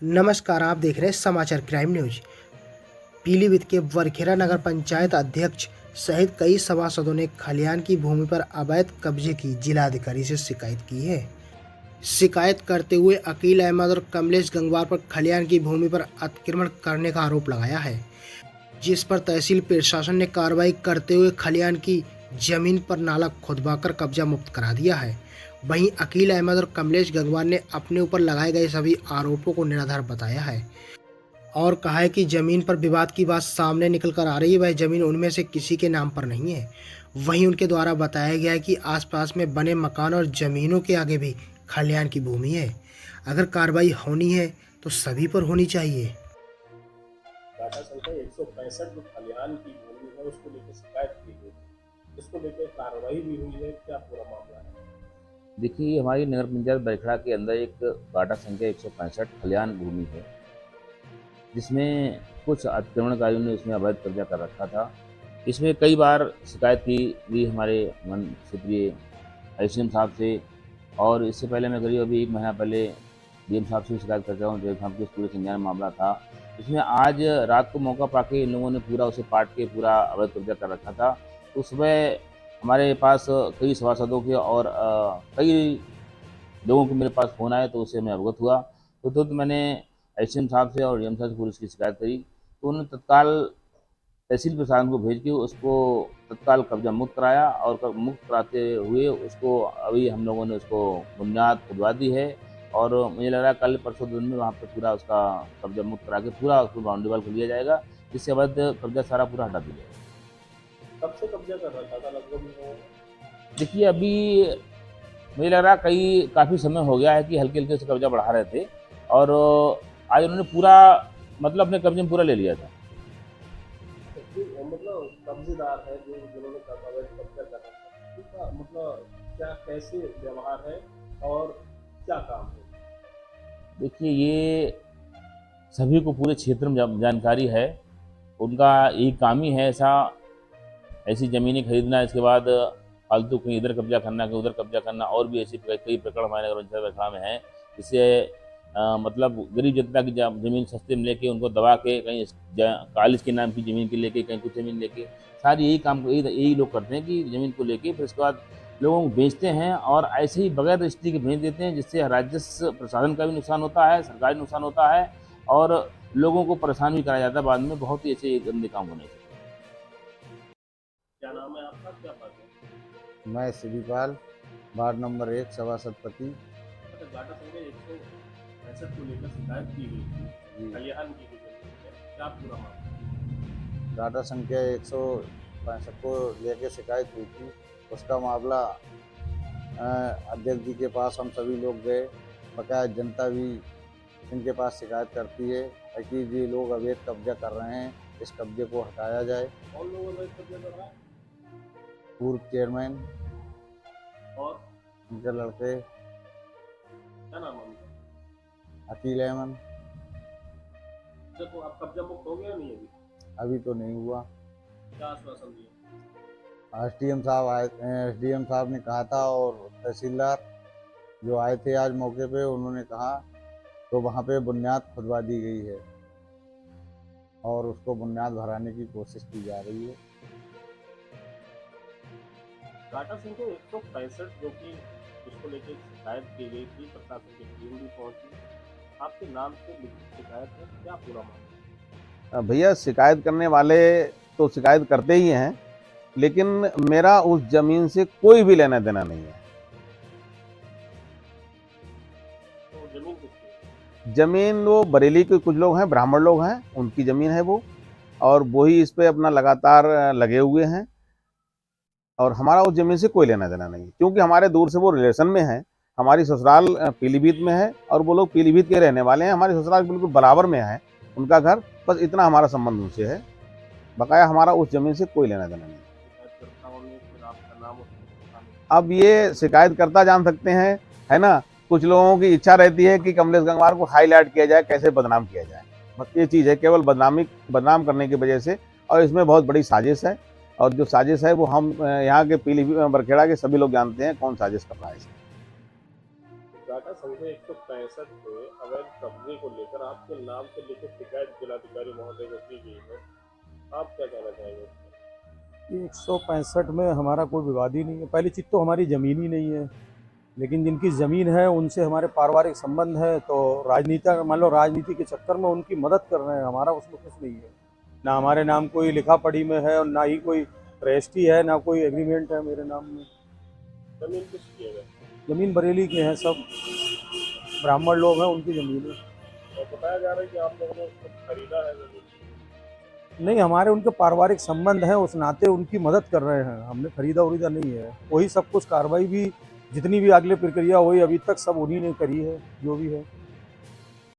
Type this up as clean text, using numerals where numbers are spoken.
नमस्कार, आप देख रहे हैं समाचार क्राइम न्यूज। पीलीभीत के वरखेड़ा नगर पंचायत अध्यक्ष सहित कई सभासदों ने खलिहान की भूमि पर अवैध कब्जे की जिलाधिकारी से शिकायत की है। शिकायत करते हुए अकील अहमद और कमलेश गंगवार पर खलिहान की भूमि पर अतिक्रमण करने का आरोप लगाया है, जिस पर तहसील प्रशासन ने कार्रवाई करते हुए खलिहान की जमीन पर नाला खुदवाकर कब्जा मुक्त करा दिया है। वहीं अकील अहमद और कमलेश गंगवार ने अपने ऊपर लगाए गए सभी आरोपों को निराधार बताया है और कहा है कि जमीन पर विवाद की बात सामने निकल कर आ रही है, वह जमीन उनमें से किसी के नाम पर नहीं है। वहीं उनके द्वारा बताया गया है कि आसपास में बने मकान और जमीनों के आगे भी खलिहान की भूमि है। अगर कार्रवाई होनी है तो सभी पर होनी चाहिए। डाटा संख्या 165 जो खलिहान की भूमि है उसको लेकर शिकायत की गई, इसको लेकर कार्रवाई भी हुई है, क्या पूरा मामला है? देखिए, हमारी नगर पंचायत बरखेड़ा के अंदर एक डाटा संख्या 165 खलिहान भूमि है, जिसमें कुछ अतिक्रमणकारियों ने उसमें अवैध कब्जा कर रखा था। इसमें कई बार शिकायत की भी हमारे मन क्षेत्रीय एसडीएम साहब से, और इससे पहले मैं करीब अभी 1 महीना पहले डीएम साहब से शिकायत कर चुका हूँ। डीएम साहब के पूरे संज्ञान में मामला था। इसमें आज रात को मौका पाके इन लोगों ने पूरा उसे पाट के पूरा अवैध कब्जा कर रखा था। तो सुबह हमारे पास कई सभासदों के और कई लोगों के मेरे पास फ़ोन आए, तो उससे मैं अवगत हुआ। तो तुरंत मैंने एसडीएम साहब से और डीएम साहब से पुलिस की शिकायत करी, तो उन्होंने तत्काल तहसील प्रशासन को भेज के उसको तत्काल कब्जा मुक्त कराया, और मुक्त कराते हुए उसको अभी हम लोगों ने उसको बुनियाद खुदवा दी है, और मुझे लग रहा है कल परसों दिन में वहाँ पे पूरा उसका कब्जा मुक्त करा के पूरा उसको बाउंड्री वाल कर लिया जाएगा, जिससे अवैध कब्जा सारा पूरा हटा दिया जाएगा। कब से कब्जा कर रखा था लगभग इन लोगों ने? देखिए, अभी मुझे लग रहा है काफ़ी समय हो गया है कि हल्के हल्के से कब्जा बढ़ा रहे थे, और आज उन्होंने पूरा मतलब अपने कब्जे में पूरा ले लिया था। मतलब कब्जेदार है जो जिन्होंने अवैध कब्जा कर रखा था, उसका मतलब क्या कैसे व्यवहार है और क्या काम है? देखिए, ये सभी को पूरे क्षेत्र में जानकारी है। उनका यही काम ही है ऐसी ज़मीनें खरीदना, इसके बाद फालतू कहीं इधर कब्जा करना, कहीं उधर कब्जा करना, और भी ऐसी कई प्रकरण हमारे नगर पंचायत बरखेड़ा में हैं, जिससे मतलब गरीब जनता की ज़मीन सस्ते में लेके उनको दबा के कहीं कॉलेज के नाम की ज़मीन के लेके, कहीं कुछ ज़मीन लेके, सारी यही लोग करते हैं कि ज़मीन को लेके फिर उसके बाद लोगों को बेचते हैं, और ऐसे ही बगैर रजिस्ट्री के बेच देते हैं, जिससे राजस्व प्रशासन का भी नुकसान होता है, सरकारी नुकसान होता है, और लोगों को परेशान भी कराया जाता है बाद में। बहुत ही ऐसे गंदे काम होने से। क्या नाम है आपका, क्या बात है? मैं शिविपाल, वार्ड नंबर 1 सभासद पति। अच्छा, डाटा संख्या 165 को लेकर शिकायत की गई थी खलिहान की जमीन है, क्या पूरा मामला? डाटा संख्या 165 को लेकर शिकायत हुई थी। उसका मामला अध्यक्ष जी के पास हम सभी लोग गए, बकाया जनता भी इनके पास शिकायत करती है कि ये लोग अवैध कब्जा कर रहे हैं, इस कब्जे को हटाया जाए। कौन लोग अवैध कब्जा कर रहा है पूर्व चेयरमैन, और उनके लड़के क्या नाम है उनका? अकील अहमद। देखो, आप कब्जा मुक्त हो गया नहीं अभी? अभी तो नहीं हुआ। क्या आश्वासन दिया? एसडीएम साहब आए, एसडीएम साहब ने कहा था, और तहसीलदार जो आए थे आज मौके पे, उन्होंने कहा, तो वहाँ पे बुनियाद खुदवा दी गई है और उसको बुनियाद भराने की कोशिश की जा रही है। डाटा संख्या 165 जो कि जिसको लेकर शिकायत की गई थी, प्रशासन की टीम भी पहुंची, आपके नाम से लिखित शिकायत है, क्या पूरा मामला? भैया, शिकायत करने वाले तो शिकायत करते ही हैं, लेकिन मेरा उस जमीन से कोई भी लेना देना नहीं है। तो जमीन किसकी है? जमीन वो बरेली के कुछ लोग हैं, ब्राह्मण लोग हैं, उनकी जमीन है वो, और वही इस पे अपना लगातार लगे हुए हैं, और हमारा उस जमीन से कोई लेना देना नहीं है, क्योंकि हमारे दूर से वो रिलेशन में है। हमारी ससुराल पीलीभीत में है और वो लोग पीलीभीत के रहने वाले हैं। हमारी ससुराल बिल्कुल बराबर में है उनका घर, बस इतना हमारा संबंध उनसे है। बकाया हमारा उस जमीन से कोई लेना देना नहीं है। शिकायतकर्ताओं ने फिर आपका नाम उसमें अब ये शिकायतकर्ता जान सकते हैं, है ना। कुछ लोगों की इच्छा रहती है कि कमलेश गंगवार को हाईलाइट किया जाए, कैसे बदनाम किया जाए, बस ये चीज़ है, केवल बदनाम करने की वजह से। और इसमें बहुत बड़ी साजिश है, और जो साजिश है वो हम यहाँ के पीलीभीत बरखेड़ा के सभी लोग जानते हैं कौन साजिश कर रहा है। बाटा संख्या 165 के अवैध कब्जे को लेकर आपके नाम से लिखित शिकायत जिलाधिकारी महोदय को की गई है, आप क्या कहना चाहेंगे इस पर? 165 में हमारा कोई विवाद ही नहीं है। पहली चीज़ तो हमारी ज़मीन ही नहीं है, लेकिन जिनकी ज़मीन है उनसे हमारे पारिवारिक संबंध है, तो राजनीति मान लो राजनीति के चक्कर में उनकी मदद कर रहे हैं, हमारा उसमें कुछ नहीं है। ना हमारे नाम कोई लिखा पढ़ी में है और ना ही कोई रजिस्ट्री है, ना कोई एग्रीमेंट है मेरे नाम में। जमीन किसकी है? ज़मीन बरेली के हैं, सब ब्राह्मण लोग हैं, उनकी ज़मीन है। और बताया जा रहा है कि आप लोगों ने उसको खरीदा है जमीन। नहीं, हमारे उनके पारिवारिक संबंध हैं, उस नाते उनकी मदद कर रहे हैं, हमने खरीदा उरीदा नहीं है। वही सब कुछ कार्रवाई भी जितनी भी अगले प्रक्रिया हुई अभी तक सब उन्हीं ने करी है, जो भी है।